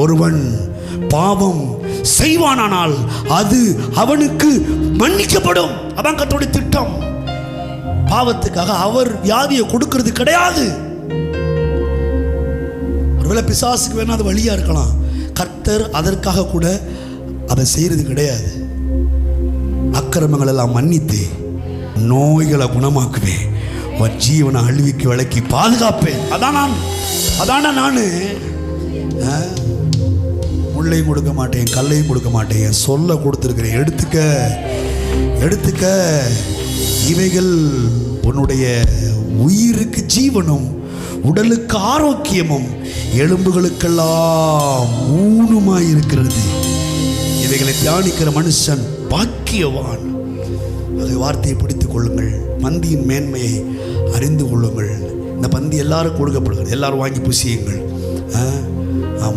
ஒருவன் பாவம் செய்வானானால் அது அவனுக்கு மன்னிக்கப்படும். அதான் கர்த்தருடைய திட்டம். பாவத்துக்காக அவர் வியாதியை கொடுக்கிறது கிடையாது. ஒருவேளை பிசாசுக்கு வேணா அது வழியா இருக்கலாம். கர்த்தர் அதற்காக கூட அதை செய்யறது கிடையாது. அக்கிரமங்கள் எல்லாம் மன்னித்து நோய்களை குணமாக்குவேன், உன் ஜீவனை அழிவுக்கு விலக்கி பாதுகாப்பேன். அதான நான் முள்ளையும் கொடுக்க மாட்டேன், கல்லையும் கொடுக்க மாட்டேன், சொல்ல கொடுத்துருக்கிறேன். எடுத்துக்க இவைகள் உன்னுடைய உயிருக்கு ஜீவனும் உடலுக்கு ஆரோக்கியமும் எலும்புகளுக்கெல்லாம் ஊனுமாயிருக்கிறது. இவைகளை தியானிக்கிற மனுஷன் பாக்கியவான். அது வார்த்தையை பிடித்துக் கொள்ளுங்கள். பந்தியின் மேன்மையை அறிந்து கொள்ளுங்கள். இந்த பந்தி எல்லாரும் கொடுக்கப்படுகிறது. எல்லாரும் வாங்கி புசியுங்கள்.